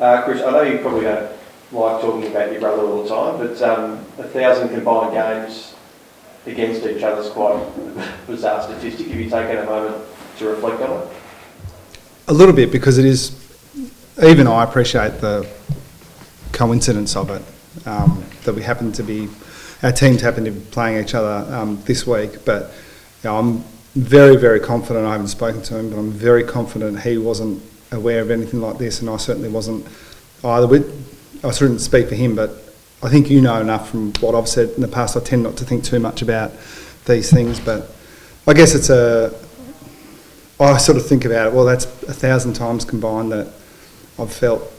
Chris, I know you probably don't like talking about your brother all the time, but 1,000 combined games against each other is quite a bizarre statistic. Have you taken a moment to reflect on it? A little bit, because it is, even I appreciate the coincidence of it, that we happen to be, our teams happen to be playing each other this week, but I'm very, very confident. I haven't spoken to him, but I'm very confident he wasn't aware of anything like this, and I certainly wasn't either. I shouldn't speak for him, but I think you know enough from what I've said in the past. I tend not to think too much about these things, but I guess I sort of think about it, well, that's 1,000 times combined that I've felt,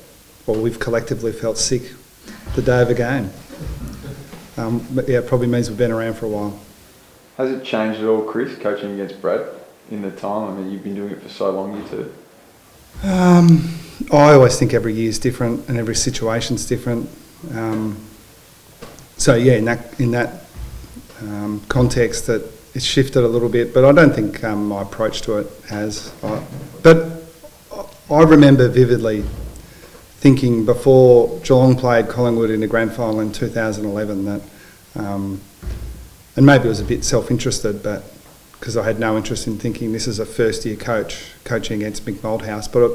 or we've collectively felt sick the day of a game. But yeah, it probably means we've been around for a while. Has it changed at all, Chris, coaching against Brad in the time? I mean, you've been doing it for so long, you two. I always think every year is different and every situation's different. So yeah, in that context, that it's shifted a little bit, but I don't think my approach to it has. But I remember vividly thinking before Geelong played Collingwood in the grand final in 2011 that, and maybe it was a bit self-interested, but because I had no interest in thinking this is a first-year coach coaching against Mick Malthouse, but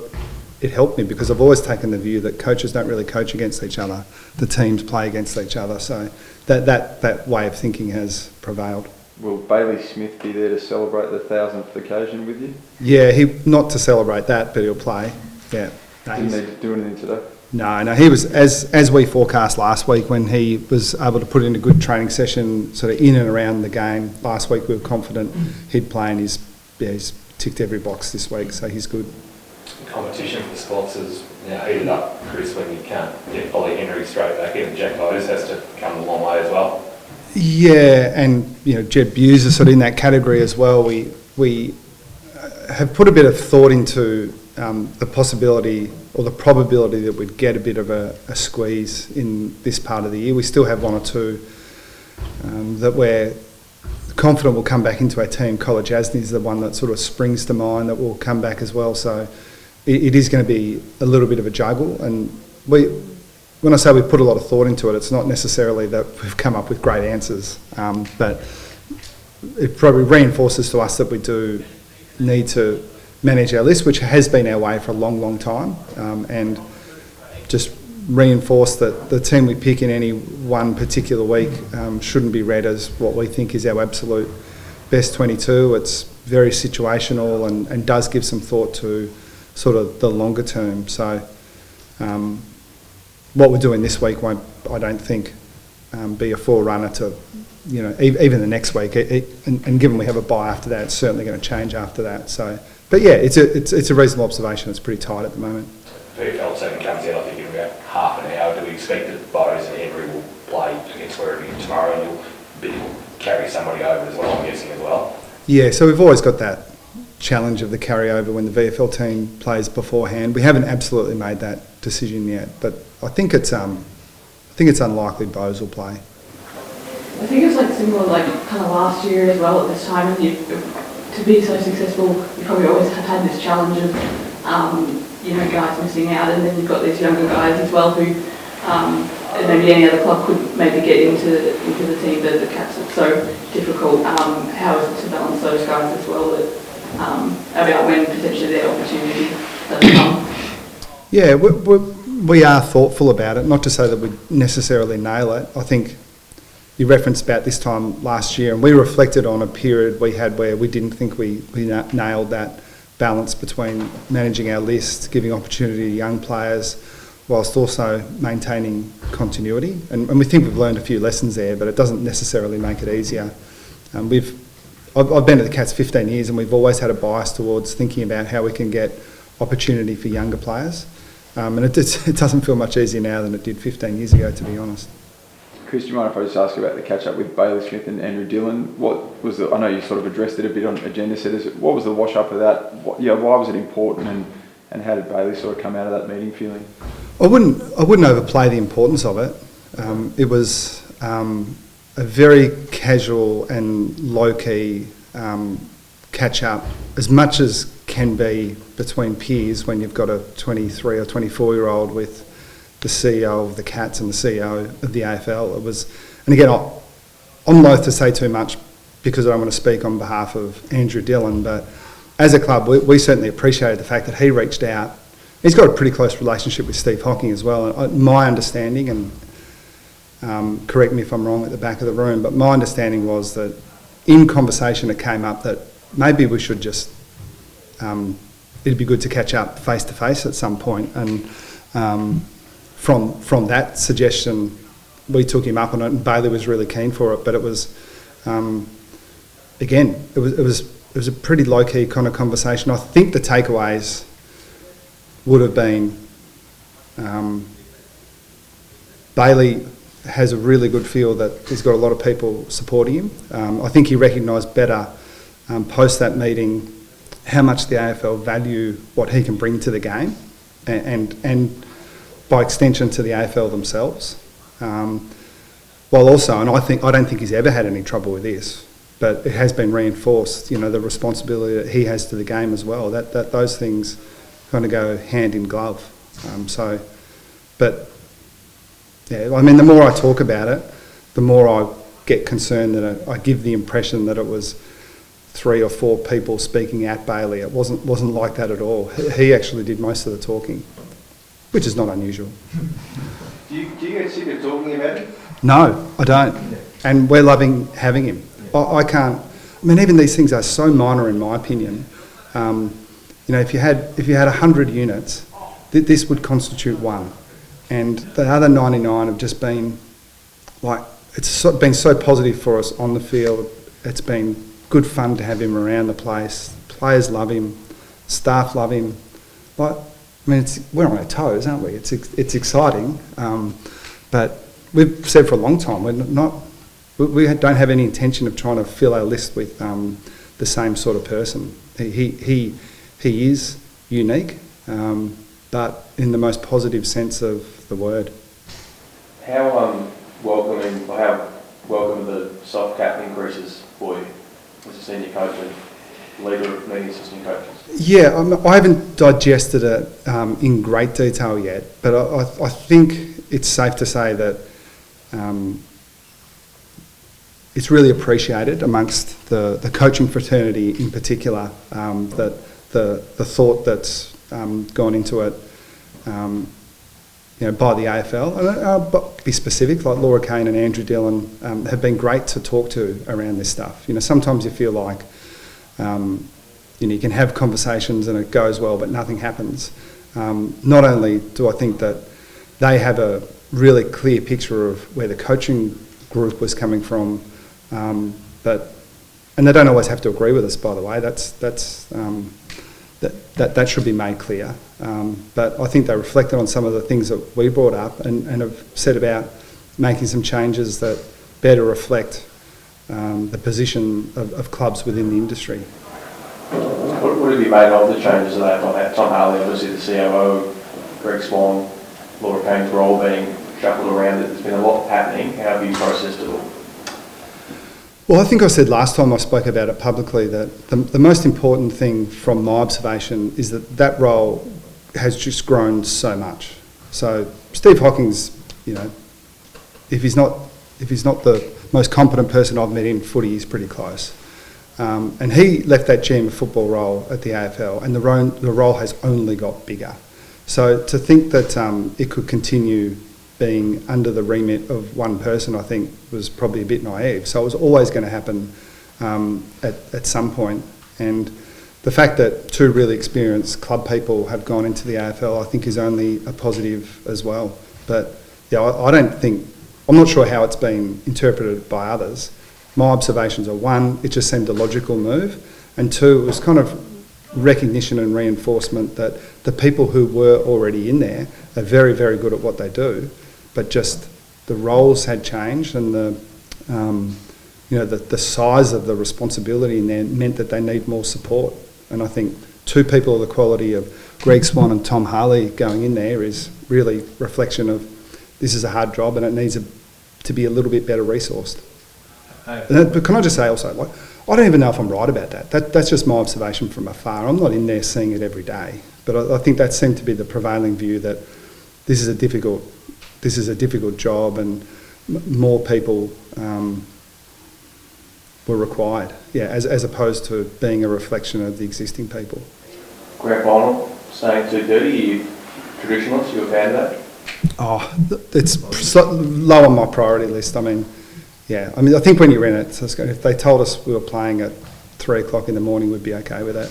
it helped me because I've always taken the view that coaches don't really coach against each other, the teams play against each other, so that way of thinking has prevailed. Will Bailey Smith be there to celebrate the 1,000th occasion with you? Yeah, not to celebrate that, but he'll play. Yeah. Didn't need to do anything today? No, he was, as we forecast last week, when he was able to put in a good training session sort of in and around the game. Last week we were confident he'd play, and he's ticked every box this week, so he's good. The competition for the spots has heated up, Chris, when you can't get Ollie Henry straight back in. Jack Bowes has to come a long way as well. Yeah, and Jed Buse is sort of in that category as well. We have put a bit of thought into the possibility or the probability that we'd get a bit of a squeeze in this part of the year. We still have one or two that we're confident will come back into our team. College Asney is the one that sort of springs to mind that will come back as well. So it is going to be a little bit of a juggle. And when I say we put a lot of thought into it, it's not necessarily that we've come up with great answers, but it probably reinforces to us that we do need to manage our list, which has been our way for a long, long time, and just reinforce that the team we pick in any one particular week shouldn't be read as what we think is our absolute best 22. It's very situational and does give some thought to sort of the longer term. So what we're doing this week won't, I don't think, be a forerunner to, even the next week. And given we have a bye after that, it's certainly going to change after that. So, but yeah, it's a reasonable observation. It's pretty tight at the moment. VFL team comes out, I think, in about half an hour. Do we expect that Bowes and Henry will play against wherever tomorrow, and you'll carry somebody over as well, I'm guessing, as well? Yeah, so we've always got that challenge of the carryover when the VFL team plays beforehand. We haven't absolutely made that decision yet, but I think it's unlikely Bowes will play. I think it's similar kind of last year as well at this time, and to be so successful, you probably always have had this challenge of guys missing out, and then you've got these younger guys as well who maybe any other club could maybe get into the team, but the Cats are so difficult. How is it to balance those guys as well about when potentially their opportunity does come? Yeah, we are thoughtful about it, not to say that we necessarily nail it. I think you referenced about this time last year, and we reflected on a period we had where we didn't think we nailed that balance between managing our list, giving opportunity to young players, whilst also maintaining continuity. And we think we've learned a few lessons there, but it doesn't necessarily make it easier. I've been at the Cats 15 years, and we've always had a bias towards thinking about how we can get opportunity for younger players. And it doesn't feel much easier now than it did 15 years ago, to be honest. Chris, do you mind if I just ask about the catch-up with Bailey Smith and Andrew Dillon? What was I know you sort of addressed it a bit on Agenda Setters. What was the wash-up of that? Why was it important, and how did Bailey sort of come out of that meeting feeling? I wouldn't overplay the importance of it. It was a very casual and low-key catch-up, as much as can be between peers when you've got a 23 or 24-year-old with the CEO of the Cats and the CEO of the AFL. It was, and again, I'm loath to say too much because I don't want to speak on behalf of Andrew Dillon, but as a club, we certainly appreciated the fact that he reached out. He's got a pretty close relationship with Steve Hocking as well. And my understanding, and correct me if I'm wrong at the back of the room, but my understanding was that in conversation it came up that maybe we should just, it'd be good to catch up face to face at some point. And from that suggestion, we took him up on it, and Bailey was really keen for it. But it was, again, it was a pretty low key kind of conversation. I think the takeaways would have been Bailey has a really good feel that he's got a lot of people supporting him. I think he recognised better post that meeting how much the AFL value what he can bring to the game, and by extension to the AFL themselves. While also, and I don't think he's ever had any trouble with this, but it has been reinforced. You know, the responsibility that he has to the game as well. That those things kind of go hand in glove. But yeah, I mean, the more I talk about it, the more I get concerned that I give the impression that it was 3 or 4 people speaking at Bailey. It wasn't like that at all. He actually did most of the talking, which is not unusual. Do you get sick of talking about it? No, I don't. And we're loving having him. I can't. I mean, even these things are so minor in my opinion. You know, if you had 100 units, this would constitute one, and the other 99 have just been like been so positive for us on the field. It's been good fun to have him around the place. Players love him, staff love him. Like, I mean, we're on our toes, aren't we? It's exciting, but we've said for a long time we don't have any intention of trying to fill our list with the same sort of person. He is unique, but in the most positive sense of the word. How welcome are the soft cap increases for you as a senior coach and leader of many assistant coaches? Yeah, I haven't digested it in great detail yet, but I think it's safe to say that it's really appreciated amongst the coaching fraternity in particular, that the thought that's gone into it, you know, by the AFL. But be specific, like Laura Kane and Andrew Dillon have been great to talk to around this stuff. You know, sometimes you feel like you know, you can have conversations and it goes well, but nothing happens. Not only do I think that they have a really clear picture of where the coaching group was coming from, but and they don't always have to agree with us, by the way. That should be made clear. But I think they reflected on some of the things that we brought up and have said about making some changes that better reflect the position of clubs within the industry. What have you made of the changes that they've had? Tom Harley, obviously the COO, Greg Swan, Laura Kane's role being shuffled around. There's been a lot happening. How have you processed it all? Well, I think I said last time I spoke about it publicly that the most important thing from my observation is that role has just grown so much. So Steve Hocking's, you know, if he's not the most competent person I've met in footy, he's pretty close. And he left that GM of football role at the AFL, and the role has only got bigger. So to think that it could continue being under the remit of one person, I think, was probably a bit naive. So it was always going to happen at some point. And the fact that 2 really experienced club people have gone into the AFL, I think, is only a positive as well. But yeah, I'm not sure how it's been interpreted by others. My observations are, 1, it just seemed a logical move, and 2, it was kind of recognition and reinforcement that the people who were already in there are very, very good at what they do, but just the roles had changed, and the size of the responsibility in there meant that they need more support. And I think 2 people of the quality of Greg Swan and Tom Harley going in there is really reflection of this is a hard job and it needs to be a little bit better resourced. But can I just say also, like, I don't even know if I'm right about that. That's just my observation from afar. I'm not in there seeing it every day, but I think that seemed to be the prevailing view, that this is a difficult job, and more people were required. Yeah, as opposed to being a reflection of the existing people. Grand final, staying 2:30. Are you traditionalist? You a fan of that? Oh, it's low on my priority list. I mean, I think when you're in it, if they told us we were playing at 3 o'clock in the morning, we'd be okay with that.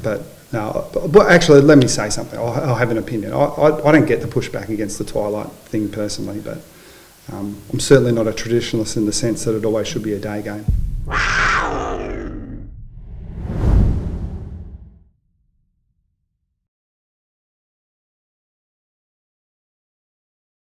But actually, let me say something. I'll have an opinion. I don't get the pushback against the twilight thing personally, but I'm certainly not a traditionalist in the sense that it always should be a day game.